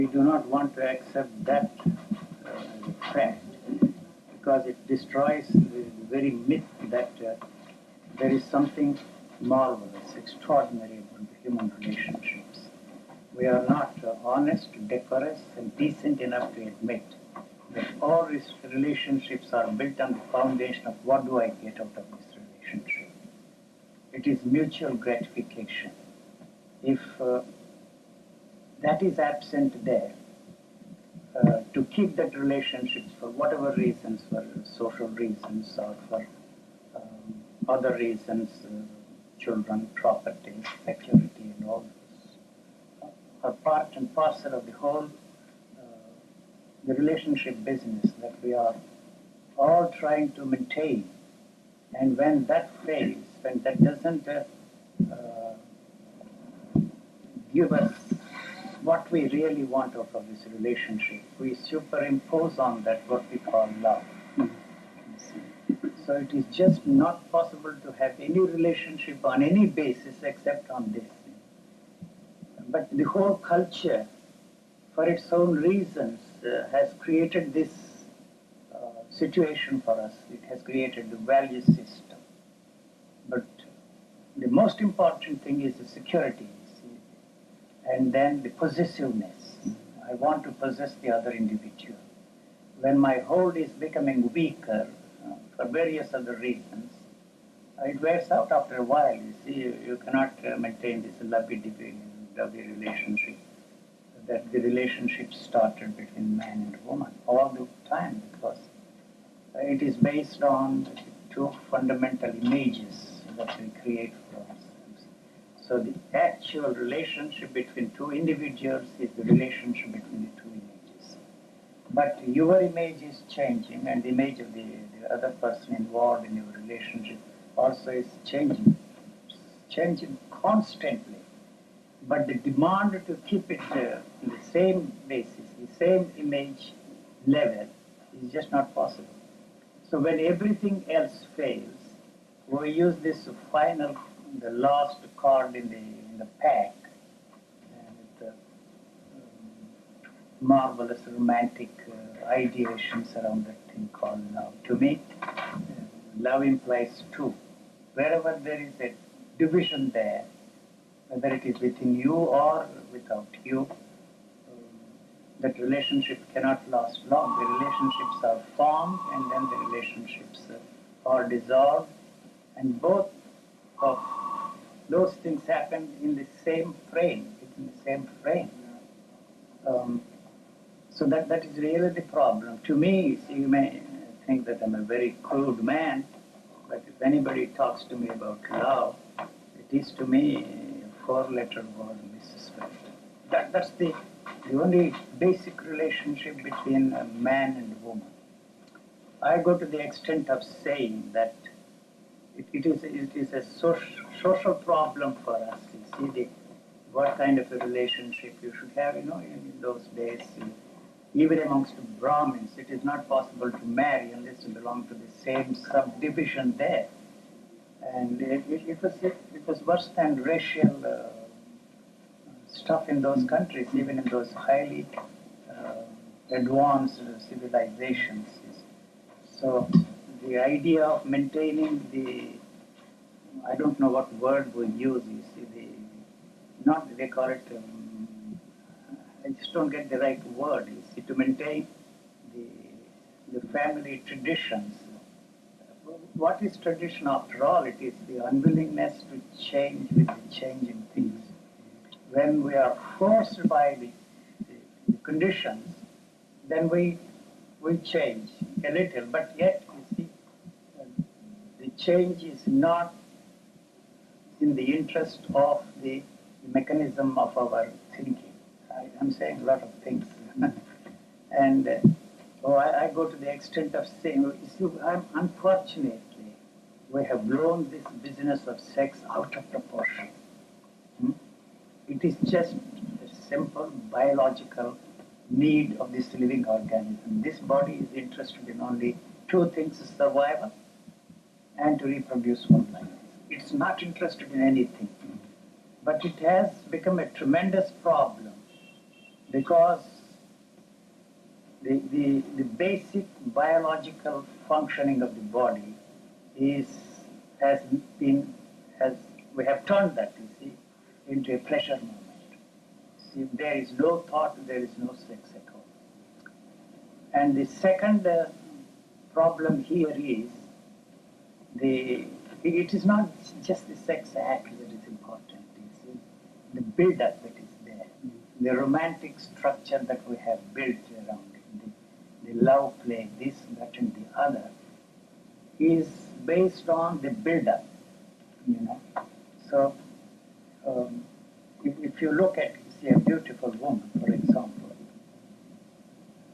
We do not want to accept that fact because it destroys the very myth that there is something marvelous, extraordinary about the human relationships. We are not honest, decorous, and decent enough to admit that all these relationships are built on the foundation of what do I get out of this relationship. It is mutual gratification. If that is absent there, to keep that relationships for whatever reasons, for social reasons or for other reasons, children, property, security, and all this, are part and parcel of the whole the relationship business that we are all trying to maintain. And when that fails, when that doesn't give us what we really want out of this relationship, we superimpose on that what we call love. So it is just not possible to have any relationship on any basis except on this. But the whole culture, for its own reasons, has created this situation for us. It has created the value system. But the most important thing is the security, and then the possessiveness. I want to possess the other individual. When my hold is becoming weaker for various other reasons, it wears out after a while. You see, you cannot maintain this lovey-dovey relationship that the relationship started between man and woman all the time, because it is based on two fundamental images that we create for ourselves. So the actual relationship between two individuals is the relationship between the two images. But your image is changing, and the image of the other person involved in your relationship also is changing constantly. But the demand to keep it in the same basis, the same image level, is just not possible. So when everything else fails, we use this final, the last card in the pack, and the marvelous romantic ideations around that thing called love. To me, love implies two. Wherever there is a division there, whether it is within you or without you, that relationship cannot last long. The relationships are formed and then the relationships are dissolved, and both of those things happen in the same frame, So that is really the problem. To me, you may think that I'm a very crude man, but if anybody talks to me about love, it is to me a four-letter word, Mrs. Right. That's the only basic relationship between a man and a woman. I go to the extent of saying that it is a social problem for us. You see what kind of a relationship you should have. In those days, even amongst Brahmins, it is not possible to marry unless you belong to the same subdivision there. And it was worse than racial stuff in those countries, even in those highly advanced civilizations. So the idea of maintaining I don't know what word we use, you see, they call it, I just don't get the right word, you see, to maintain the family traditions. What is tradition after all? It is the unwillingness to change with the changing things. When we are forced by the conditions, then we change a little, but yet, you see, the change is not in the interest of the mechanism of our thinking. I'm saying a lot of things. And I go to the extent of saying, unfortunately, we have blown this business of sex out of proportion. It is just a simple biological need of this living organism. This body is interested in only two things: survival and to reproduce one life. It's not interested in anything. But it has become a tremendous problem because the basic biological functioning of the body is has been has we have turned that, you see, into a pleasure moment. See, there is no thought, there is no sex at all. And the second problem here is it is not just the sex act that is important. You see, the build-up that is there, the romantic structure that we have built around it, the love play, this, that, and the other, is based on the build-up. So if you look at, say, a beautiful woman, for example,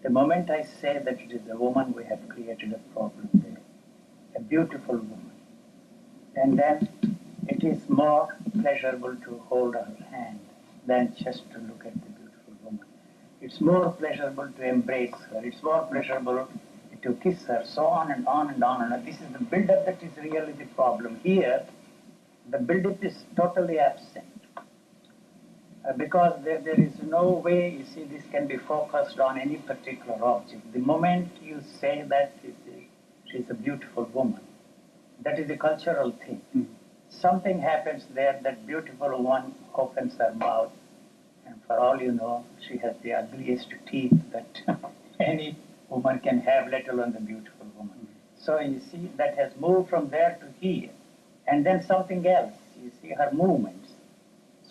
the moment I say that it is a woman, we have created a problem there. A beautiful woman. And then it is more pleasurable to hold her hand than just to look at the beautiful woman. It's more pleasurable to embrace her. It's more pleasurable to kiss her, so on and on and on. And this is the build-up that is really the problem. Here, the build-up is totally absent. Because there is no way, you see, this can be focused on any particular object. The moment you say that she's a beautiful woman, that is a cultural thing. Something happens there, that beautiful one opens her mouth, and for all you know, she has the ugliest teeth that any woman can have, let alone the beautiful woman. So you see, that has moved from there to here. And then something else, you see, her movements.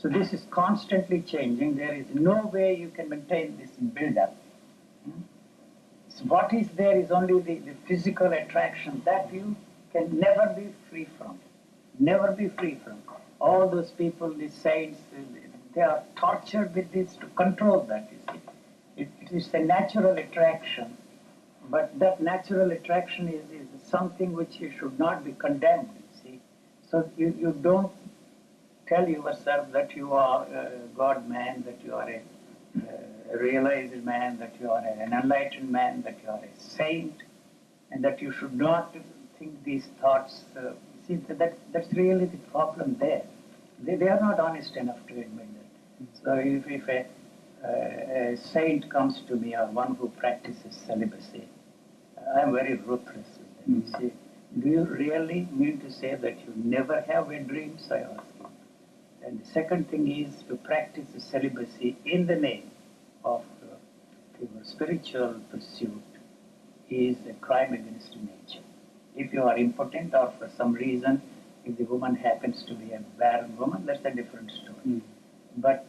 So this is constantly changing. There is no way you can maintain this build-up. So what is there is only the physical attraction that you can never be free from. Never be free from. All those people, the saints, they are tortured with this to control that, you see. It is a natural attraction, but that natural attraction is something which you should not be condemned, you see. So you don't tell yourself that you are a God man, that you are a realized man, that you are an enlightened man, that you are a saint, and that you should not think these thoughts. See, that's really the problem there. They are not honest enough to admit that. So if a saint comes to me, or one who practices celibacy, I am very ruthless with them. You see, do you really mean to say that you never have a dreams, I ask you? And the second thing is to practice the celibacy in the name of your spiritual pursuit is a crime against nature. If you are impotent, or for some reason, if the woman happens to be a barren woman, that's a different story. But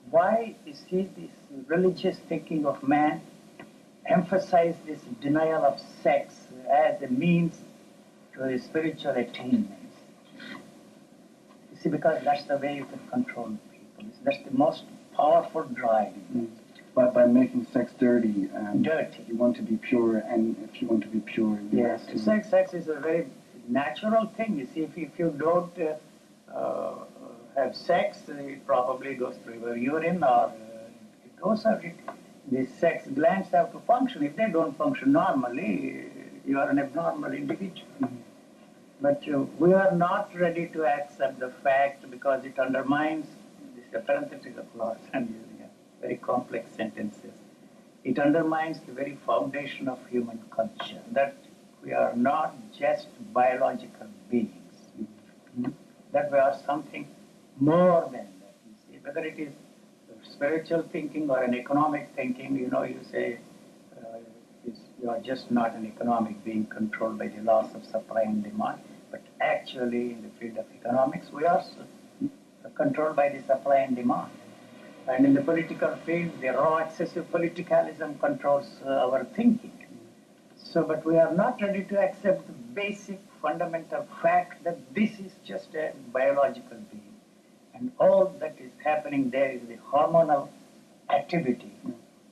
why you see this religious thinking of man emphasize this denial of sex as a means to a spiritual attainment? You see, because that's the way you can control people. That's the most powerful drive. By making sex dirty. Dirty. You want to be pure, and if you want to be pure, you have to... Sex is a very natural thing. You see, if you don't have sex, it probably goes through your urine, or it goes out. The sex glands have to function. If they don't function normally, you are an abnormal individual. But we are not ready to accept the fact, because it undermines this parenthetical clause. I'm using very complex sentences. It undermines the very foundation of human culture, that we are not just biological beings, that we are something more than that. You see, whether it is spiritual thinking or an economic thinking, you say you are just not an economic being controlled by the laws of supply and demand, but actually in the field of economics, we are controlled by the supply and demand. And in the political field, the raw excessive politicalism controls our thinking. So, but we are not ready to accept the basic fundamental fact that this is just a biological being. And all that is happening there is the hormonal activity.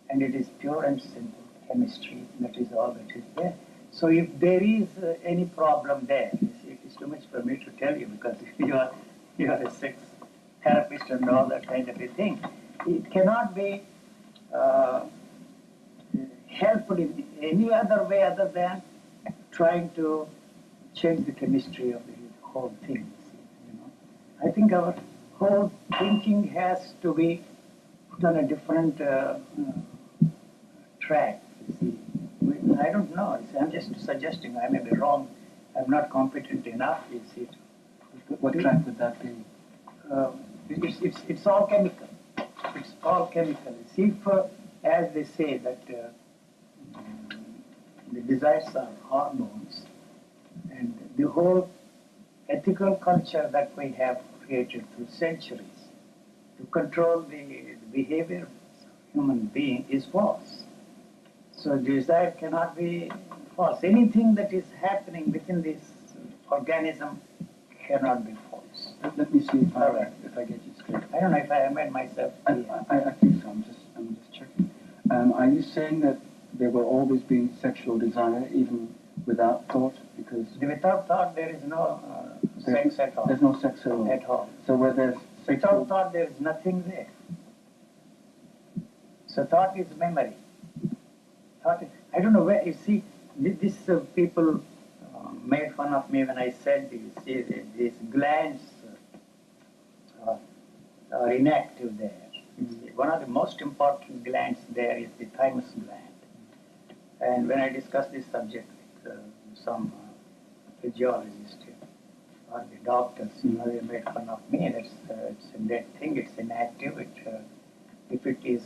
And it is pure and simple chemistry. That is all that is there. So if there is any problem there, you see, it is too much for me to tell you, because you are a sex therapist and all that kind of a thing. It cannot be helped in any other way other than trying to change the chemistry of the whole thing. I think our whole thinking has to be put on a different track. You see, I don't know. I'm just suggesting. I may be wrong. I'm not competent enough. You see. What track would that be? It's all chemical. It's all chemical. See, as they say that the desires are hormones, and the whole ethical culture that we have created through centuries to control the behavior of human being is false. So desire cannot be false. Anything that is happening within this organism cannot be false. Let me see if I get you straight. I don't know if I made myself clear. I think so. I'm just checking. Are you saying that there will always be sexual desire even without thought? Because without thought there is no sex at all. There's no sex at all. At all. So where there's without thought there is nothing there. So thought is memory. Thought is, I don't know where you see this people made fun of me when I said these glands are inactive there. One of the most important glands there is the thymus gland. And when I discuss this subject with some physiologists or the doctors, they made fun of me. It's a dead thing. It's inactive. If it is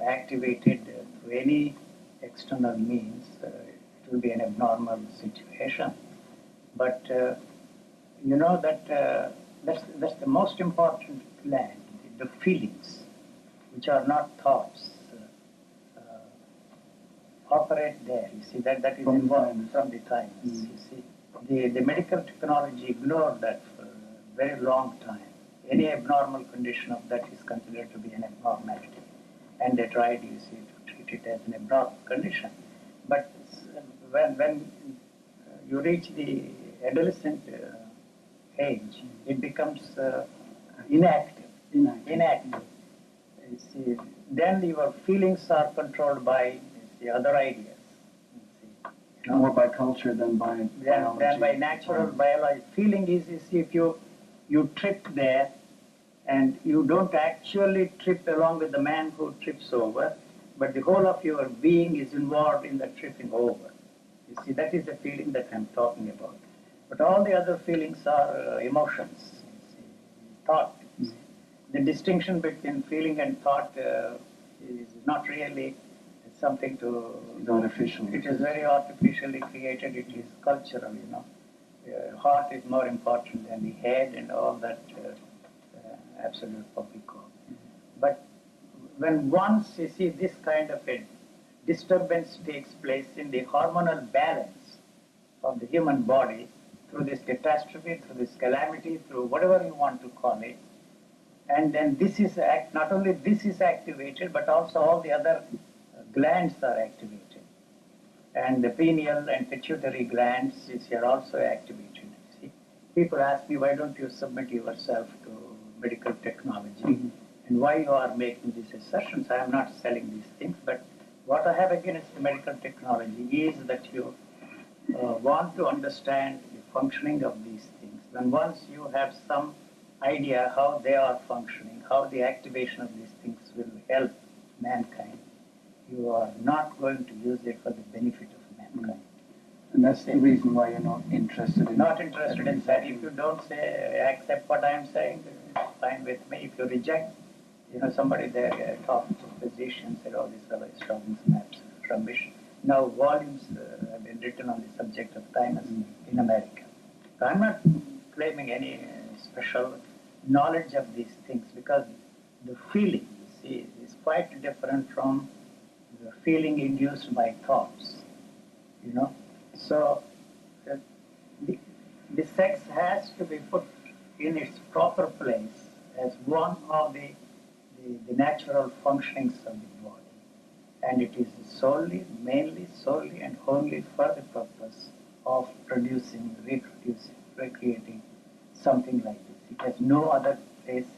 activated through any external means, it will be an abnormal situation. But you know that that's the most important gland, the feelings, which are not thoughts, operate there. You see that is involved from the thymus. You see, the medical technology ignored that for a very long time. Any abnormal condition of that is considered to be an abnormality, and they tried, you see, to treat it as an abnormal condition. But when you reach the adolescent age, it becomes inactive. You see, then your feelings are controlled by the other ideas. You know? More by culture than by biology. Than by natural biology. Feeling is see, if you trip there, and you don't actually trip along with the man who trips over, but the whole of your being is involved in the tripping over. You see, that is the feeling that I'm talking about. But all the other feelings are emotions, you see, thought. You see. The distinction between feeling and thought is not really something to... It's artificial. It is very artificially created. It is cultural, you know. Heart is more important than the head and all that absolute poppycock. But when once you see this kind of a disturbance takes place in the hormonal balance of the human body through this catastrophe, through this calamity, through whatever you want to call it, and then this is not only this is activated, but also all the other glands are activated. And the pineal and pituitary glands are also activated. See, people ask me, why don't you submit yourself to medical technology? And why you are making these assertions? I am not selling these things, but what I have against the medical technology is that you want to understand the functioning of these things. Then once you have some idea how they are functioning, how the activation of these things will help mankind, you are not going to use it for the benefit of mankind. And that's the reason why you're not interested in... Not interested in that. If you don't accept what I am saying, it's fine with me. If you reject, somebody there talked to physicians, said, oh, this fellow is talking some absolute rubbish. Now volumes have been written on the subject of thymus in America. So I'm not claiming any special knowledge of these things, because the feeling, you see, is quite different from the feeling induced by thoughts, So the sex has to be put in its proper place as one of the natural functionings of the body. And it is mainly, solely, and wholly for the purpose of producing, reproducing, recreating something like this. It has no other place